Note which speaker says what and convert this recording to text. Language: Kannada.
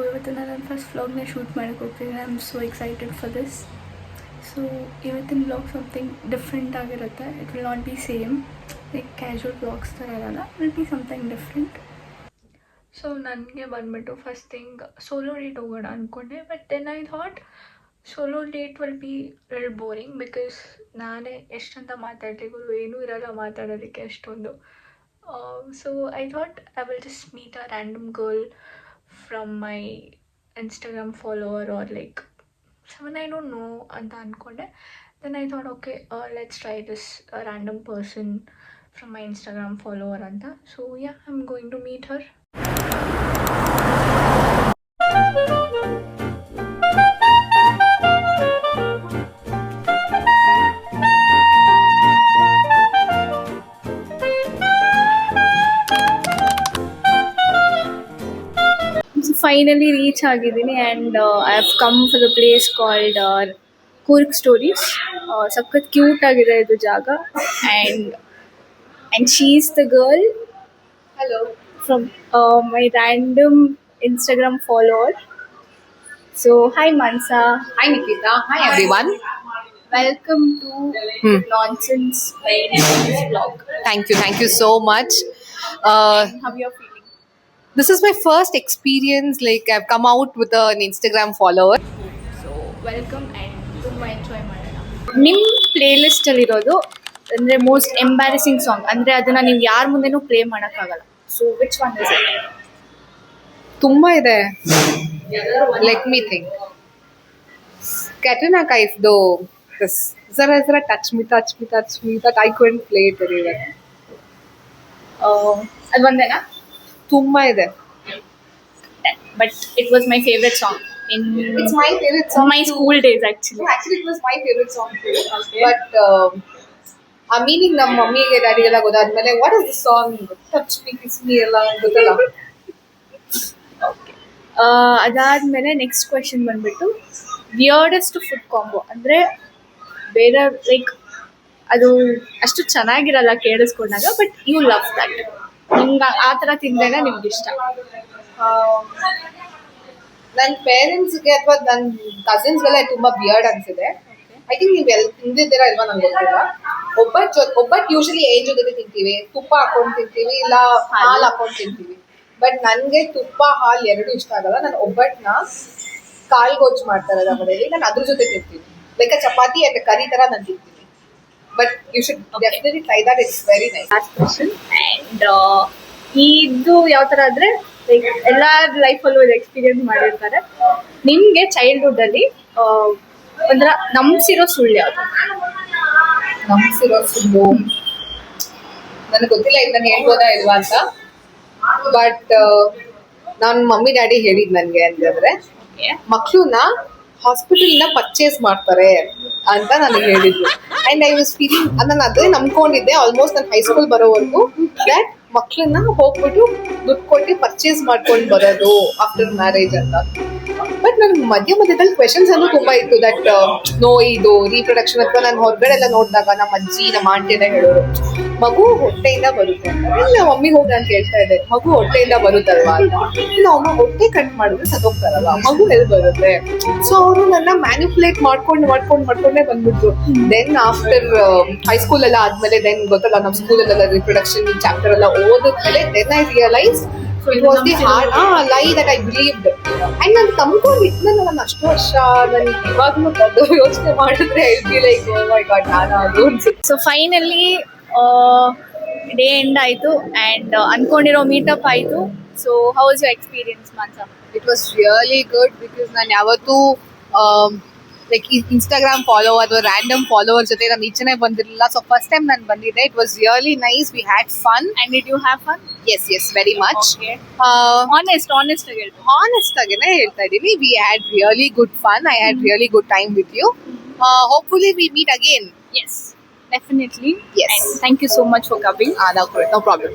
Speaker 1: ಇವತ್ತು ನಾನು ನನ್ನ ಫಸ್ಟ್ ವ್ಲಾಗ್ನ ಶೂಟ್ ಮಾಡೋಕ್ಕೆ ಹೋಗ್ತಿದ್ದೀನಿ. I am so excited for this. So ಇವತ್ತಿನ ವ್ಲಾಗ್ ಸಮಥಿಂಗ್ ಡಿಫ್ರೆಂಟ್ ಆಗಿರುತ್ತೆ. It will not be same like casual vlogs ಥರ ಇರಲ್ಲ. Will be something different. So ನನಗೆ ಬಂದುಬಿಟ್ಟು ಫಸ್ಟ್ ಥಿಂಗ್ ಸೋಲೋ ಡೇಟ್ ಹೋಗೋಣ ಅಂದ್ಕೊಂಡೆ. But then I thought solo date will be very boring because ನಾನೇ ಎಷ್ಟಂತ ಮಾತಾಡಲಿಕ್ಕೂ ಏನೂ ಇರಲ್ಲ ಮಾತಾಡೋದಕ್ಕೆ ಅಷ್ಟೊಂದು. So I thought I will just meet a random girl from my Instagram follower or like someone I don't know anta ankonde. Then I thought okay, let's try this a random person from my Instagram follower anta. So yeah, I'm going to meet her. Finally reach ಆಗಿದ್ದೀನಿ and I have come for the place called Kurk Stories. ಸಖತ್ ಕ್ಯೂಟ್ ಆಗಿದೆ ಇದು ಜಾಗ and she's the girl from my random Instagram follower. So hi Mansa.
Speaker 2: Hi Nikita. Hi everyone.
Speaker 1: Welcome to Nonsense vlog.
Speaker 2: Thank you so much.
Speaker 1: How you are feeling?
Speaker 2: This is my first experience. Like I've come out with an Instagram follower.
Speaker 1: So welcome and ತುಂಬ ಎಂಜಾಯ್ ಮಾಡೋಣ. ನಿಮ್ಮ ಪ್ಲೇಲಿಸ್ಟಲ್ಲಿರೋದು ಅಂದರೆ ಮೋಸ್ಟ್ ಎಂಬ್ಯಾರಸಿಂಗ್ ಸಾಂಗ್, ಅಂದರೆ ಅದನ್ನು ನೀವು ಯಾರ ಮುಂದೆನೂ ಪ್ಲೇ ಮಾಡೋಕ್ಕಾಗಲ್ಲ. So which one is it?
Speaker 2: ತುಂಬಾ ಇದೆ. Let me think. Katrina Kaif though. This Zara touch me that I couldn't play it very well.
Speaker 1: ಅದು ಒಂದೇನಾ?
Speaker 2: ತುಂಬಾ ಇದೆ.
Speaker 1: But it was my favorite song in
Speaker 2: It's my favorite song.
Speaker 1: my school days actually.
Speaker 2: No, actually it was my favorite song too. Okay. But ಆ ಮೀನಿಂಗ್ ನಮ್ಮ ಮಮ್ಮಿಗೆ ಡ್ಯಾಡಿಗೆಲ್ಲ ಗೊತ್ತಾದ್ಮೇಲೆ what is the song touch me kiss me ಎಲ್ಲ ಗೊತ್ತಲ್ಲ.
Speaker 1: ಓಕೆ, ಅದಾದಮೇಲೆ ನೆಕ್ಸ್ಟ್ ಕ್ವೆಶನ್ ಬಂದ್ಬಿಟ್ಟು ವಿಯರ್ಡೆಸ್ಟ್ ಫುಡ್ ಕಾಂಬೋ, ಅಂದರೆ ಬೇರೆ ಲೈಕ್ ಅದು ಅಷ್ಟು ಚೆನ್ನಾಗಿರಲ್ಲ ಕೇಳಿಸ್ಕೊಂಡಾಗ, ಬಟ್ ಯು ಲವ್ ದಟ್. ನಿಮ್ಗೆ ಆ ಥರ ತಿಂದಾಗ ನಿಮ್ಗೆ ಇಷ್ಟ.
Speaker 2: ನನ್ನ ಪೇರೆಂಟ್ಸ್ಗೆ ಅಥವಾ ನನ್ನ ಕಸಿನ್ಸ್ಗೆಲ್ಲ ತುಂಬಾ ಬಿಯರ್ಡ್ ಅನ್ಸಿದೆ. ಐ ಥಿಂಕ್ ನೀವು ತಿಂದಿದ್ದೀರಾ ಇಲ್ವಾ ನಂಗೆ ಗೊತ್ತಿಲ್ಲ. ಒಬ್ಬಟ್ಟು ಯೂಶಲಿ ಏನ್ ಜೊತೆ ತಿಂತೀವಿ, ತುಪ್ಪ ಹಾಕೊಂಡು ತಿಂತೀವಿ, ಇಲ್ಲ ಹಾಲು ಹಾಕೊಂಡು ತಿಂತೀವಿ. ಬಟ್ ನನಗೆ ತುಪ್ಪ ಹಾಲು ಎರಡು ಇಷ್ಟ ಆಗಲ್ಲ. ನಾನು ಒಬ್ಬಟ್ಟನ್ನ ಕಾಳು ಗೊಜ್ಜು ಮಾಡ್ತಾರೆ ಮನೆಯಲ್ಲಿ, ನಾನು ಅದ್ರ ಜೊತೆ ತಿಂತೀನಿ. ಲೈಕ್ ಚಪಾತಿ ಅಂಡ್ ಕರಿ ತರ ನಾನು ತಿಂತೀನಿ. But you should definitely try that. It's very nice.
Speaker 1: Last question. And ಇದು ಯಾವ ಥರ ಅಂದರೆ ಲೈಕ್ ಎಲ್ಲ ಲೈಫಲ್ಲೂ ಇದು ಎಕ್ಸ್ಪೀರಿಯನ್ಸ್ ಮಾಡಿರ್ತಾರೆ. ನಿಮಗೆ ಚೈಲ್ಡ್ಹುಡ್ಡಲ್ಲಿ ಒಂಥರ ನಂಬಿಸಿರೋ ಸುಳ್ಳು ಯಾವುದು?
Speaker 2: ನಂಬಿಸಿರೋ ಸುಳ್ಳು ನನಗೆ ಗೊತ್ತಿಲ್ಲ, ಇದು ನಾನು ಹೇಳ್ಬೋದಾ ಇಲ್ವಾ ಅಂತ. ಬಟ್ ನನ್ನ ಮಮ್ಮಿ ಡ್ಯಾಡಿ ಹೇಳಿದ್ ನನಗೆ ಅಂತಂದ್ರೆ, ಮಕ್ಕಳನ್ನ ಹಾಸ್ಪಿಟಲ್ನ ಪರ್ಚೇಸ್ ಮಾಡ್ತಾರೆ ಅಂತ ನನಗೆ ಹೇಳಿದ್ರು. ಅಂಡ್ ಐ ವಾಸ್ ಫೀಲಿಂಗ್, ನಾನು ಅದೇ ನಂಬ್ಕೊಂಡಿದ್ದೆ ಆಲ್ಮೋಸ್ಟ್ ನನ್ನ ಹೈಸ್ಕೂಲ್ ಬರೋವರೆಗೂ, ದಟ್ ಮಕ್ಕಳನ್ನ ಹೋಗ್ಬಿಟ್ಟು ದುಡ್ಡು ಕೊಟ್ಟು ಪರ್ಚೇಸ್ ಮಾಡ್ಕೊಂಡು ಬರೋದು ಆಫ್ಟರ್ ಮ್ಯಾರೇಜ್ ಅಂತ. ಬಟ್ ನನ್ಗೆ ಮಧ್ಯದಲ್ಲಿ ಕ್ವೆಶನ್ಸ್ ಅಲ್ಲೂ ತುಂಬಾ ಇತ್ತು. ದಟ್ ನೋ, ಇದು ರೀಪ್ರೊಡಕ್ಷನ್ ಅಥವಾ ನಾನು ಹೊರಗಡೆ ಎಲ್ಲ ನೋಡಿದಾಗ ನಮ್ಮ ಅಜ್ಜಿ ನಮ್ಮ ಆಂಟಿ ಎಲ್ಲ ಹೇಳೋರು ಮಗು ಹೊಟ್ಟೆಯಿಂದ ಬರುತ್ತೆ ಅಂತ. ನಮ್ಮ ಮಮ್ಮಿಗೆ ಹೋಗಿ ನಾನು ಕೇಳ್ತಾ ಇದ್ದೆ, ಮಗು ಹೊಟ್ಟೆಯಿಂದ ಬರುತ್ತಲ್ವಾ ಅಂತ. ನಾವು ಅಮ್ಮ ಹೊಟ್ಟೆ ಕಟ್ ಮಾಡಿದ್ರೆ ಸತ್ತೋಗ್ತಾರಲ್ಲ, ಮಗು ಎಲ್ಲಿ ಬರುತ್ತೆ? ಸೊ ಅವರು ನನ್ನ ಮ್ಯಾನಿಪುಲೇಟ್ ಮಾಡ್ಕೊಂಡೇ ಬಂದ್ಬಿಟ್ರು. ದೆನ್ ಆಫ್ಟರ್ ಹೈಸ್ಕೂಲ್ ಎಲ್ಲ ಆದ್ಮೇಲೆ ದೆನ್ ಗೊತ್ತಲ್ಲ, ನಮ್ಮ ಸ್ಕೂಲಲ್ಲೆಲ್ಲ ರೀಪ್ರೊಡಕ್ಷನ್ ಚಾಪ್ಟರ್ ಎಲ್ಲ ಓದಿದ್ಮೇಲೆ then I realise it was the hard lie that I believed. And ನಾನು ತಂದ್ಕೊಂಡಿದ್ನ ನಾನು ಅಷ್ಟು ವರ್ಷ ನಾನು ಇವಾಗಲೂ ಅದು ಯೋಚನೆ ಮಾಡಿದ್ರೆ I be like oh my god ನಾನು ಅದು.
Speaker 1: ಸೊ ಫೈನಲಿ ಡೇ ಎಂಡ್ ಆಯಿತು ಆ್ಯಂಡ್ ಅನ್ಕೊಂಡಿರೋ ಮೀಟಪ್ ಆಯಿತು. So how was your experience Mansa?
Speaker 2: It was really good because ನಾನು ಯಾವತ್ತೂ ಲೈಕ್ ಇನ್ಸ್ಟಾಗ್ರಾಮ್ ಫಾಲೋವರ್ ಅಥವಾ ರ್ಯಾಂಡಮ್ ಫಾಲೋವರ್ ಜೊತೆ ನಾನು ಈಚೆನೆ ಬಂದಿರಲಿಲ್ಲ. ಸೊ ಫಸ್ಟ್ ಟೈಮ್ ನಾನು ಬಂದಿದ್ದೆ. It was really nice. We had fun.
Speaker 1: And did you have fun?
Speaker 2: Yes very much.
Speaker 1: Honest
Speaker 2: ಆಗೇನೆ ಹೇಳ್ತಾ ಇದ್ದೀನಿ. We had really good fun. I had really good time with you. Hopefully we meet again.
Speaker 1: Yes, definitely.
Speaker 2: Yes.
Speaker 1: And thank you so much for coming.
Speaker 2: No problem.